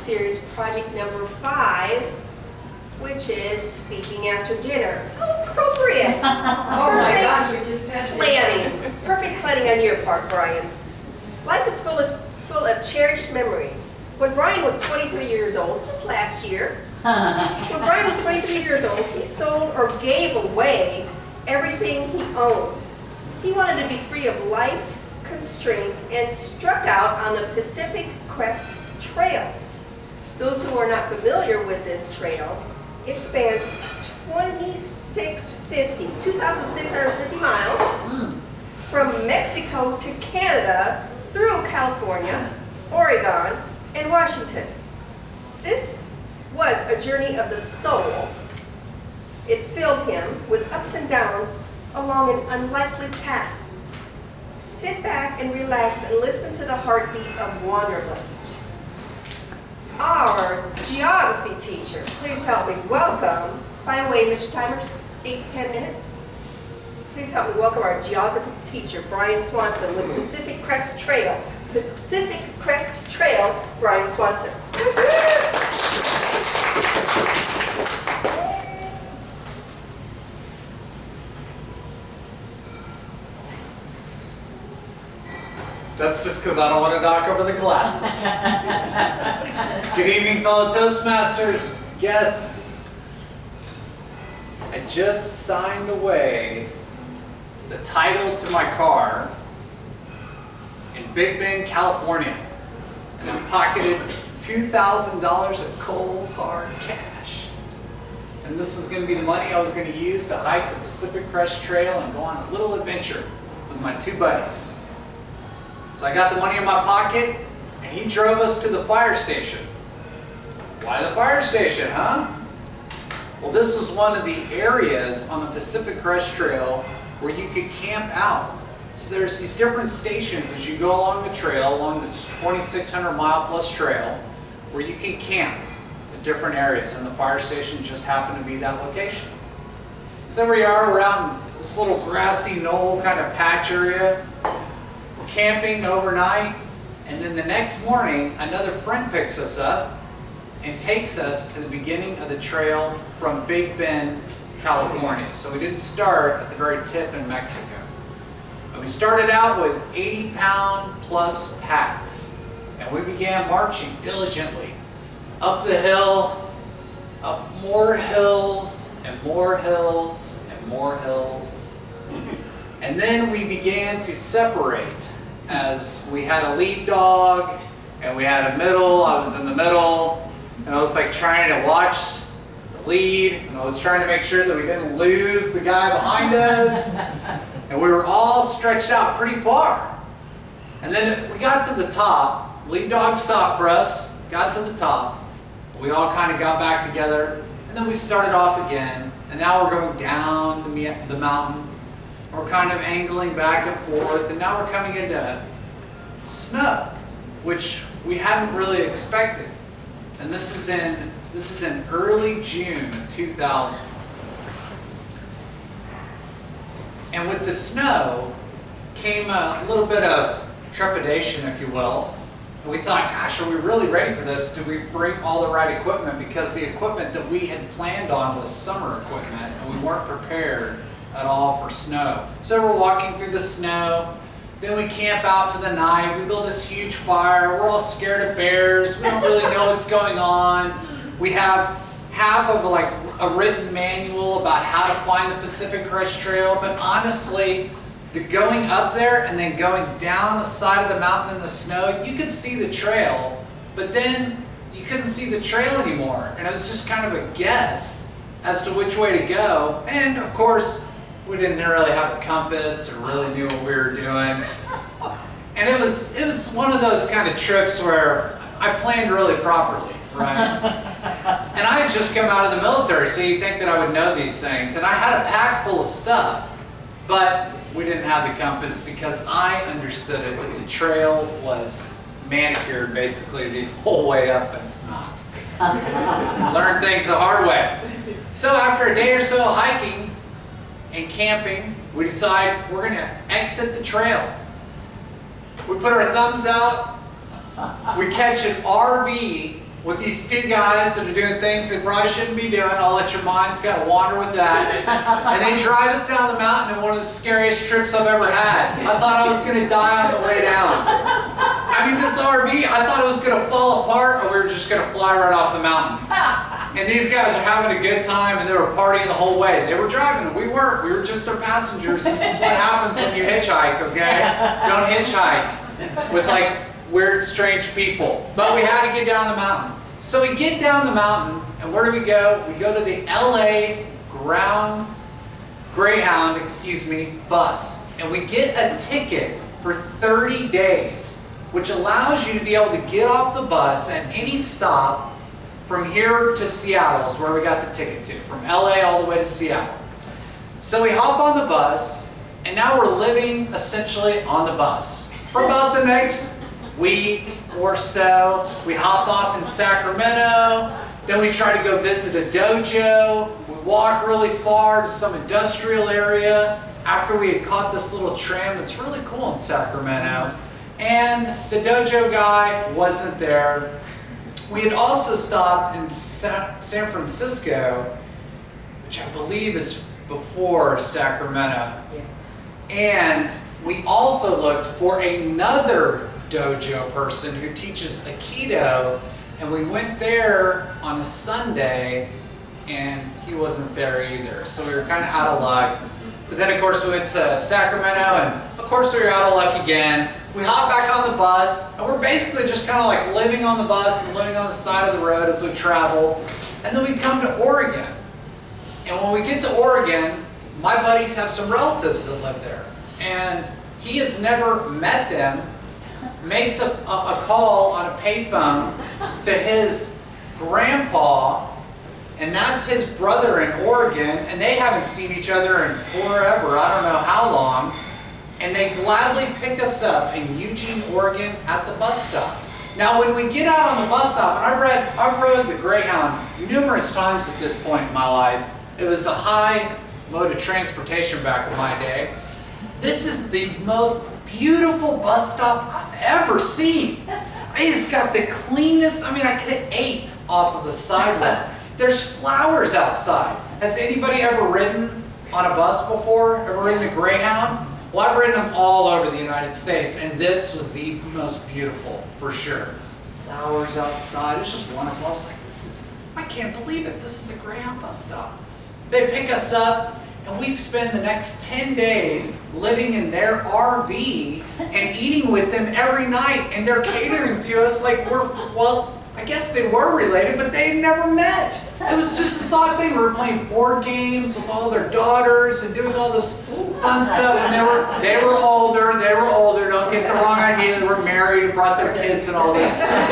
series project number 5, which is speaking after dinner. How appropriate! Oh my gosh, we just had Planning. Perfect planning on your part, Bryan. Life is full of cherished memories. When Bryan was 23 years old, just last year, when Bryan was 23 years old, he sold or gave away everything he owned. He wanted to be free of life's constraints and struck out on the Pacific Crest Trail. Those who are not familiar with this trail, it spans 2,650 miles from Mexico to Canada through California, Oregon, and Washington. This was a journey of the soul. It filled him with ups and downs along an unlikely path. Sit back and relax and listen to the heartbeat of Wanderlust. Our geography teacher, please help me welcome, by the way, Mr. Timer's 8 to 10 minutes. Please help me welcome our geography teacher, Bryan Swanson, with Pacific Crest Trail. Pacific Crest Trail, Bryan Swanson. That's just because I don't want to knock over the glasses. Good evening, fellow Toastmasters. Yes, I just signed away the title to my car in Big Bend, California, and I pocketed $2,000 of cold hard cash. And this is going to be the money I was going to use to hike the Pacific Crest Trail and go on a little adventure with my 2 buddies. So I got the money in my pocket, and he drove us to the fire station. Why the fire station, huh? Well, this is one of the areas on the Pacific Crest Trail where you could camp out. So there's these different stations as you go along the trail, along this 2,600 mile plus trail, where you can camp in different areas, and the fire station just happened to be that location. So there we are, we're out in this little grassy knoll kind of patch area. Camping overnight, and then the next morning another friend picks us up and takes us to the beginning of the trail from Big Bend, California. So we didn't start at the very tip in Mexico. And we started out with 80-pound plus packs, and we began marching diligently up the hill, up more hills and more hills and more hills. And then we began to separate as we had a lead dog and we had a middle. I was in the middle, and I was like trying to watch the lead, and I was trying to make sure that we didn't lose the guy behind us. And we were all stretched out pretty far. And then we got to the top. Lead dog stopped for us, got to the top. We all kind of got back together, and then we started off again. And now we're going down the mountain. We're kind of angling back and forth, and now we're coming into snow, which we hadn't really expected. And this is in early June of 2000. And with the snow came a little bit of trepidation, if you will. And we thought, gosh, are we really ready for this? Did we bring all the right equipment? Because the equipment that we had planned on was summer equipment, and we weren't prepared at all for snow. So we're walking through the snow, then we camp out for the night, we build this huge fire, we're all scared of bears, we don't really know what's going on. We have half of like a written manual about how to find the Pacific Crest Trail, but honestly, the going up there and then going down the side of the mountain in the snow, you could see the trail, but then you couldn't see the trail anymore. And it was just kind of a guess as to which way to go. And of course, we didn't really have a compass or really knew what we were doing. And it was one of those kind of trips where I planned really properly, right? And I had just come out of the military, so you'd think that I would know these things. And I had a pack full of stuff, but we didn't have the compass because I understood it that the trail was manicured basically the whole way up, and it's not. Learn things the hard way. So after a day or so of hiking and camping, we decide we're going to exit the trail. We put our thumbs out, we catch an RV with these two guys that are doing things they probably shouldn't be doing. I'll let your minds kind of wander with that. And they drive us down the mountain in one of the scariest trips I've ever had. I thought I was going to die on the way down. I mean, this RV, I thought it was going to fall apart or we were just going to fly right off the mountain. And these guys are having a good time and they were partying the whole way. They were driving and we weren't. We were just their passengers. This is what happens when you hitchhike, okay? Don't hitchhike with like weird, strange people. But we had to get down the mountain. So we get down the mountain, and where do we go? We go to the LA Greyhound, bus. And we get a ticket for 30 days, which allows you to be able to get off the bus at any stop from here to Seattle is where we got the ticket to, from LA all the way to Seattle. So we hop on the bus, and now we're living essentially on the bus for about the next week or so. We hop off in Sacramento, then we try to go visit a dojo. We walk really far to some industrial area after we had caught this little tram that's really cool in Sacramento. And the dojo guy wasn't there. We had also stopped in San Francisco, which I believe is before Sacramento. Yeah. And we also looked for another dojo person who teaches Aikido, and we went there on a Sunday and he wasn't there either, so we were kind of out of luck. But then of course we went to Sacramento and of course we were out of luck again. We hopped back on the bus and we're basically just kind of like living on the bus and living on the side of the road as we travel. And then we come to Oregon, and when we get to Oregon, my buddies have some relatives that live there and he has never met them. Makes a call on a payphone to his grandpa, and that's his brother in Oregon, and they haven't seen each other in forever, I don't know how long, and they gladly pick us up in Eugene, Oregon at the bus stop. Now when we get out on the bus stop, and I've rode the Greyhound numerous times at this point in my life. It was a high mode of transportation back in my day. This is the most beautiful bus stop I've ever seen. It's got the cleanest, I mean, I could have ate off of the sidewalk. There's flowers outside. Has anybody ever ridden on a bus before? Ever ridden a Greyhound? Well, I've ridden them all over the United States, and this was the most beautiful, for sure. Flowers outside, it was just wonderful. I was like, I can't believe it. This is a Greyhound bus stop. They pick us up, and we spend the next 10 days living in their RV and eating with them every night. And they're catering to us like I guess they were related, but they never met. It was just this odd thing. We were playing board games with all their daughters and doing all this fun stuff. And they were older. Don't get the wrong idea. They were married and brought their kids and all this stuff.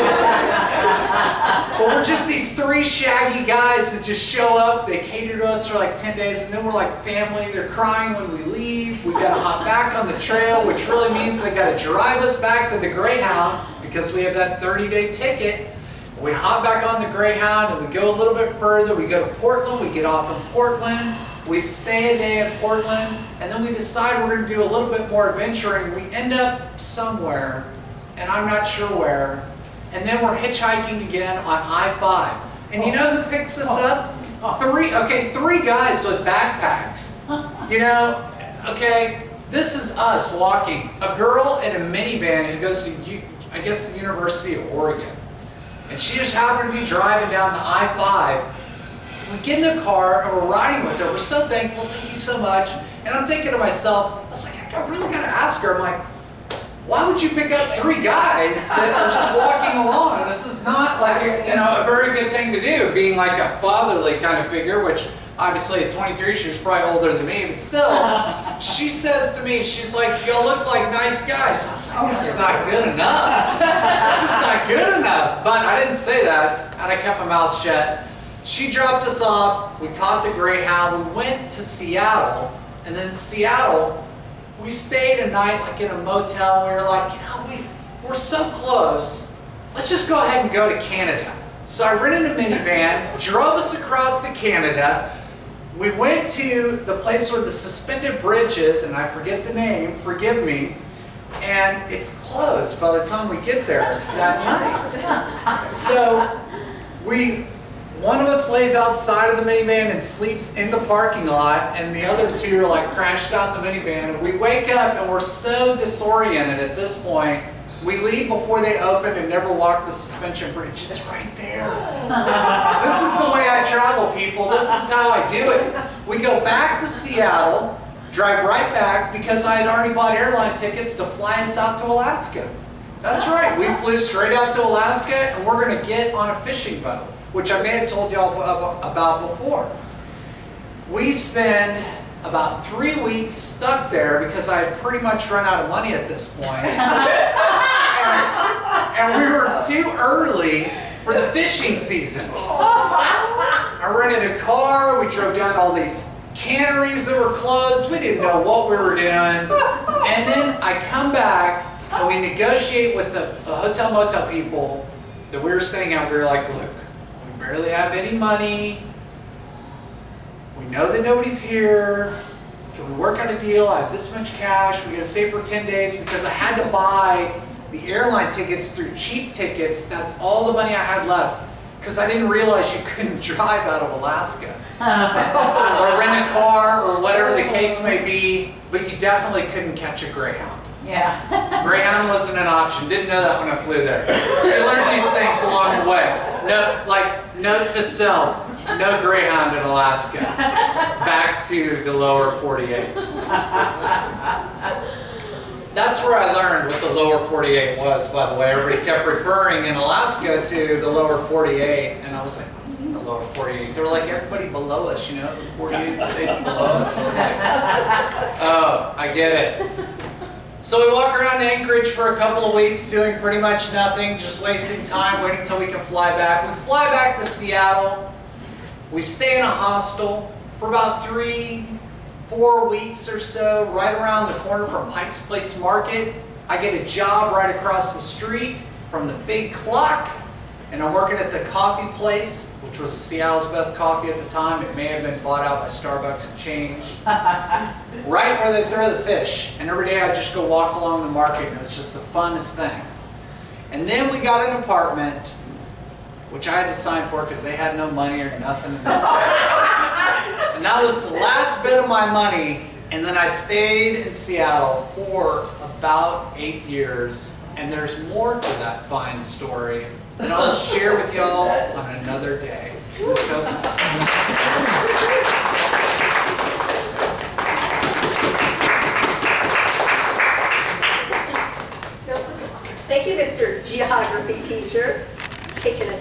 But we're just these three shaggy guys that just show up. They cater to us for like 10 days, and then we're like family. They're crying when we leave. We gotta hop back on the trail, which really means they gotta drive us back to the Greyhound because we have that 30-day ticket. We hop back on the Greyhound and we go a little bit further. We go to Portland, we get off in Portland, we stay a day in Portland, and then we decide we're going to do a little bit more adventuring. We end up somewhere, and I'm not sure where, and then we're hitchhiking again on I-5. And you know who picks us up? Three guys with backpacks. You know, okay, this is us walking. A girl in a minivan who goes to, I guess, the University of Oregon. And she just happened to be driving down the I-5. We get in the car and we're riding with her. We're so thankful, thank you so much. And I'm thinking to myself, I was like, I really gotta ask her. I'm like, why would you pick up three guys that are just walking along? This is not like a very good thing to do, being like a fatherly kind of figure, which obviously at 23 she was probably older than me, but still, she says to me, she's like, y'all look like nice guys. I was like, that's not good enough. That's just not good enough. But I didn't say that, and I kept my mouth shut. She dropped us off, we caught the Greyhound, we went to Seattle, and then in Seattle, we stayed a night like in a motel. We were like, we're so close, let's just go ahead and go to Canada. So I rented a minivan, drove us across to Canada. We went to the place where the suspended bridge is, and I forget the name, forgive me, and it's closed by the time we get there that night. So One of us lays outside of the minivan and sleeps in the parking lot, and the other two are like crashed out in the minivan. And we wake up and we're so disoriented at this point. We leave before they open and never walk the suspension bridge. It's right there. This is the way I travel, people. This is how I do it. We go back to Seattle, drive right back because I had already bought airline tickets to fly us out to Alaska. That's right. We flew straight out to Alaska, and we're going to get on a fishing boat, which I may have told y'all about before. We spend about 3 weeks stuck there because I had pretty much run out of money at this point. and we were too early for the fishing season. I rented a car, we drove down all these canneries that were closed, we didn't know what we were doing. And then I come back and we negotiate with the hotel motel people that we were staying at. We were like, look, we barely have any money. We know that nobody's here. Can we work out a deal? I have this much cash. We're going to stay for 10 days because I had to buy the airline tickets through Cheap Tickets. That's all the money I had left because I didn't realize you couldn't drive out of Alaska or rent a car or whatever the case may be, but you definitely couldn't catch a Greyhound. Yeah. Greyhound wasn't an option. Didn't know that when I flew there. I learned these things along the way. Note to self, no Greyhound in Alaska. Back to the lower 48. That's where I learned what the lower 48 was, by the way. Everybody kept referring in Alaska to the lower 48, and I was like, what do you mean the lower 48? They were like, everybody below us, you know, the 48 states below us. I was like, oh, I get it. So we walk around Anchorage for a couple of weeks doing pretty much nothing, just wasting time, waiting until we can fly back. We fly back to Seattle. We stay in a hostel for about 3-4 weeks or so, right around the corner from Pike's Place Market. I get a job right across the street from the Big Clock, and I'm working at the coffee place, which was Seattle's best coffee at the time. It may have been bought out by Starbucks and changed. Right where they throw the fish. And every day I'd just go walk along the market, and it was just the funnest thing. And then we got an apartment, which I had to sign for because they had no money or nothing. And that was the last bit of my money. And then I stayed in Seattle for about 8 years. And there's more to that fine story that I'll share with y'all on another day. This Toastmaster. Thank you, Mr. Geography teacher, taking us